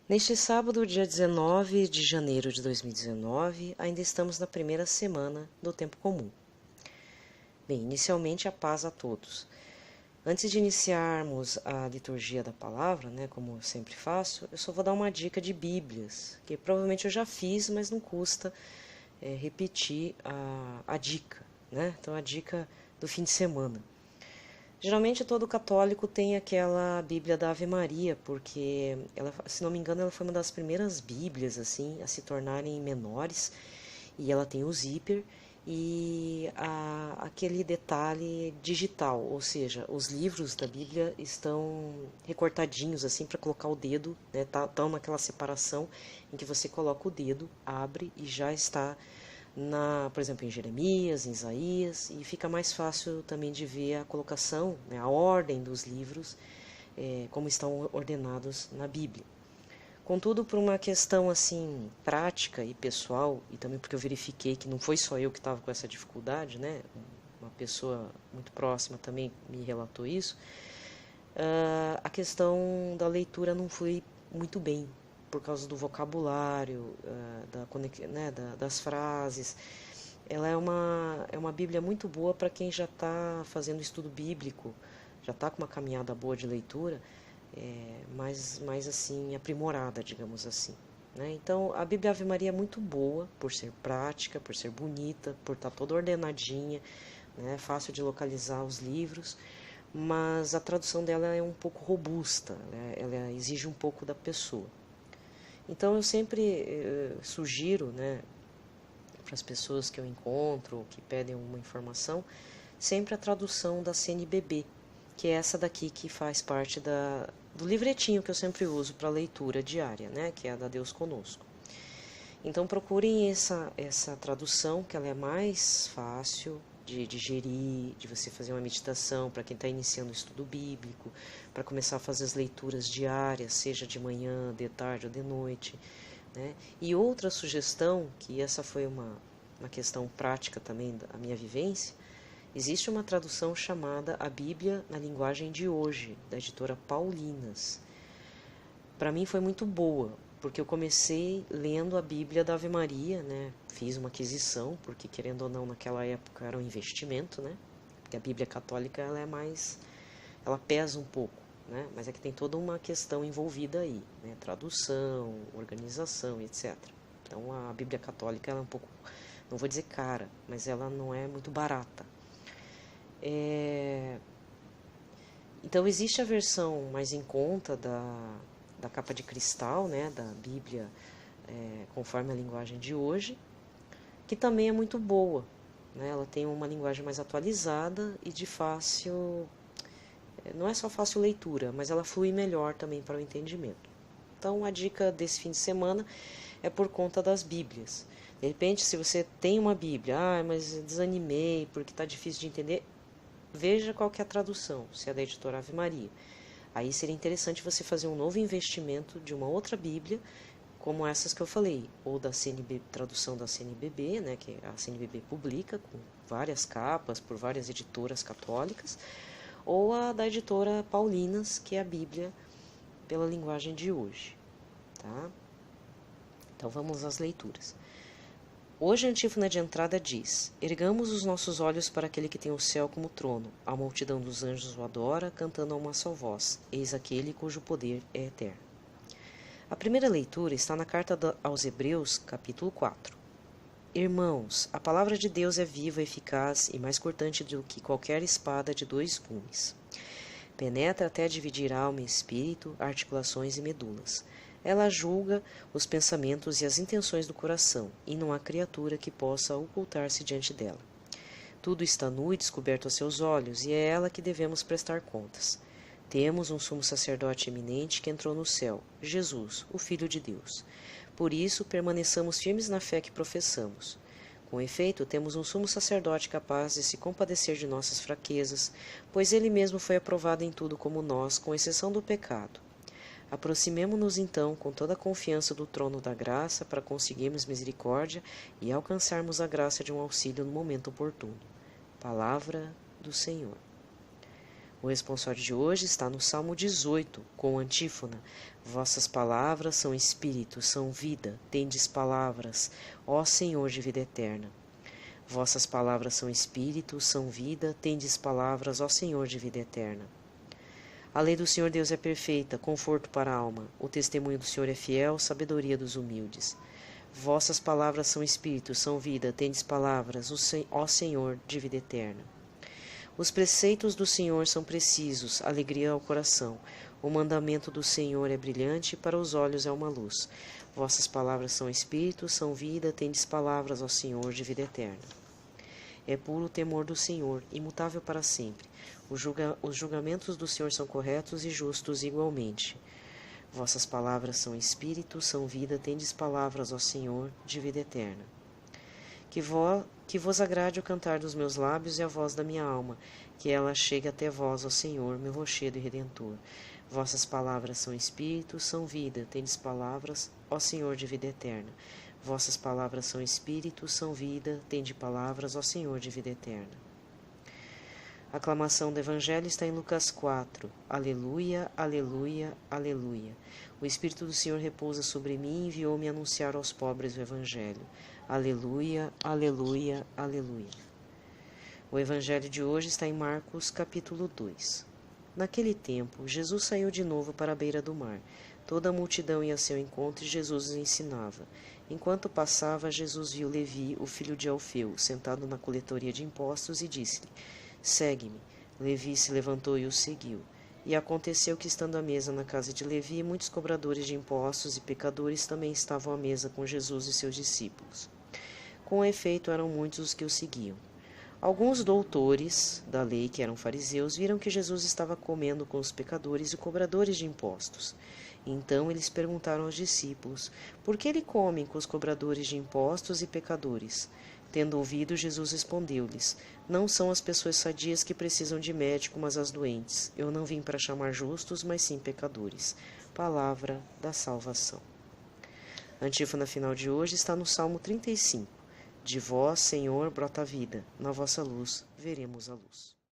Neste sábado, dia 19 de janeiro de 2019, ainda estamos na primeira semana do tempo comum. Bem, inicialmente a paz a todos. Antes de iniciarmos a liturgia da palavra, como eu sempre faço, eu só vou dar uma dica de Bíblias, que provavelmente eu já fiz, mas não custa repetir a dica, Então a dica do fim de semana. Geralmente todo católico tem aquela Bíblia da Ave Maria, porque ela, se não me engano, ela foi uma das primeiras Bíblias assim a se tornarem menores, e ela tem o zíper e aquele detalhe digital, ou seja, os livros da Bíblia estão recortadinhos assim para colocar o dedo, estão naquela separação em que você coloca o dedo, abre e já está por exemplo, em Jeremias, em Isaías, e fica mais fácil também de ver a colocação, a ordem dos livros, como estão ordenados na Bíblia. Contudo, por uma questão assim prática e pessoal, e também porque eu verifiquei que não foi só eu que estava com essa dificuldade, uma pessoa muito próxima também me relatou isso, a questão da leitura não foi muito bem, por causa do vocabulário, das frases. Ela é uma Bíblia muito boa para quem já está fazendo estudo bíblico, já está com uma caminhada boa de leitura, mais assim, aprimorada, digamos assim. Então, a Bíblia Ave Maria é muito boa, por ser prática, por ser bonita, por estar toda ordenadinha, fácil de localizar os livros, mas a tradução dela é um pouco robusta, ela exige um pouco da pessoa. Então eu sempre sugiro, para as pessoas que eu encontro, que pedem uma informação, sempre a tradução da CNBB, que é essa daqui que faz parte do livretinho que eu sempre uso para leitura diária, que é a da Deus Conosco. Então procurem essa tradução, que ela é mais fácil de digerir, de você fazer uma meditação para quem está iniciando o estudo bíblico, para começar a fazer as leituras diárias, seja de manhã, de tarde ou de noite. E outra sugestão, que essa foi uma questão prática também da minha vivência, existe uma tradução chamada A Bíblia na Linguagem de Hoje, da editora Paulinas. Para mim foi muito boa, porque eu comecei lendo a Bíblia da Ave Maria, Fiz uma aquisição, porque querendo ou não, naquela época era um investimento, Porque a Bíblia católica ela pesa um pouco, Mas é que tem toda uma questão envolvida aí, Tradução, organização, etc. Então a Bíblia católica ela é um pouco, não vou dizer cara, mas ela não é muito barata. Então existe a versão mais em conta da capa de cristal, da Bíblia conforme a linguagem de hoje, que também é muito boa. Ela tem uma linguagem mais atualizada e de fácil, não é só fácil leitura, mas ela flui melhor também para o entendimento. Então a dica desse fim de semana é por conta das Bíblias. De repente, se você tem uma Bíblia, mas desanimei porque está difícil de entender, veja qual que é a tradução, se é da editora Ave Maria. Aí seria interessante você fazer um novo investimento de uma outra Bíblia, como essas que eu falei, ou da tradução da CNBB, que a CNBB publica, com várias capas, por várias editoras católicas, ou a da editora Paulinas, que é a Bíblia pela linguagem de hoje. Tá? Então vamos às leituras. Hoje a antífona de entrada diz: ergamos os nossos olhos para aquele que tem o céu como trono. A multidão dos anjos o adora, cantando a uma só voz: eis aquele cujo poder é eterno. A primeira leitura está na carta aos Hebreus, capítulo 4. Irmãos, a palavra de Deus é viva, eficaz e mais cortante do que qualquer espada de 2 gumes. Penetra até dividir alma e espírito, articulações e medulas. Ela julga os pensamentos e as intenções do coração, e não há criatura que possa ocultar-se diante dela. Tudo está nu e descoberto a seus olhos, e é ela que devemos prestar contas. Temos um sumo sacerdote eminente que entrou no céu, Jesus, o Filho de Deus. Por isso, permaneçamos firmes na fé que professamos. Com efeito, temos um sumo sacerdote capaz de se compadecer de nossas fraquezas, pois ele mesmo foi aprovado em tudo como nós, com exceção do pecado. Aproximemo-nos então com toda a confiança do trono da graça para conseguirmos misericórdia e alcançarmos a graça de um auxílio no momento oportuno. Palavra do Senhor. O responsório de hoje está no Salmo 18, com a antífona: Vossas palavras são espírito, são vida, tendes palavras, ó Senhor de vida eterna. Vossas palavras são espírito, são vida, tendes palavras, ó Senhor de vida eterna. A lei do Senhor Deus é perfeita, conforto para a alma. O testemunho do Senhor é fiel, sabedoria dos humildes. Vossas palavras são espírito, são vida, tendes palavras, ó Senhor de vida eterna. Os preceitos do Senhor são precisos, alegria ao coração. O mandamento do Senhor é brilhante, para os olhos é uma luz. Vossas palavras são espírito, são vida, tendes palavras, ó Senhor de vida eterna. É puro o temor do Senhor, imutável para sempre. Os julgamentos do Senhor são corretos e justos igualmente. Vossas palavras são espírito, são vida, tendes palavras, ó Senhor de vida eterna. Que vos agrade o cantar dos meus lábios e a voz da minha alma, que ela chegue até vós, ó Senhor, meu rochedo e redentor. Vossas palavras são espírito, são vida, tendes palavras, ó Senhor de vida eterna. Vossas palavras são espírito, são vida, tende palavras, ó Senhor de vida eterna. A aclamação do Evangelho está em Lucas 4. Aleluia, aleluia, aleluia. O Espírito do Senhor repousa sobre mim e enviou-me a anunciar aos pobres o Evangelho. Aleluia, aleluia, aleluia. O Evangelho de hoje está em Marcos, capítulo 2. Naquele tempo, Jesus saiu de novo para a beira do mar. Toda a multidão ia a seu encontro e Jesus os ensinava. Enquanto passava, Jesus viu Levi, o filho de Alfeu, sentado na coletoria de impostos e disse-lhe: Segue-me. Levi se levantou e o seguiu. E aconteceu que, estando à mesa na casa de Levi, muitos cobradores de impostos e pecadores também estavam à mesa com Jesus e seus discípulos. Com efeito, eram muitos os que o seguiam. Alguns doutores da lei, que eram fariseus, viram que Jesus estava comendo com os pecadores e cobradores de impostos. Então eles perguntaram aos discípulos: Por que ele come com os cobradores de impostos e pecadores? Tendo ouvido, Jesus respondeu-lhes: Não são as pessoas sadias que precisam de médico, mas as doentes. Eu não vim para chamar justos, mas sim pecadores. Palavra da salvação. A antífona final de hoje está no Salmo 35. De vós, Senhor, brota a vida. Na vossa luz veremos a luz.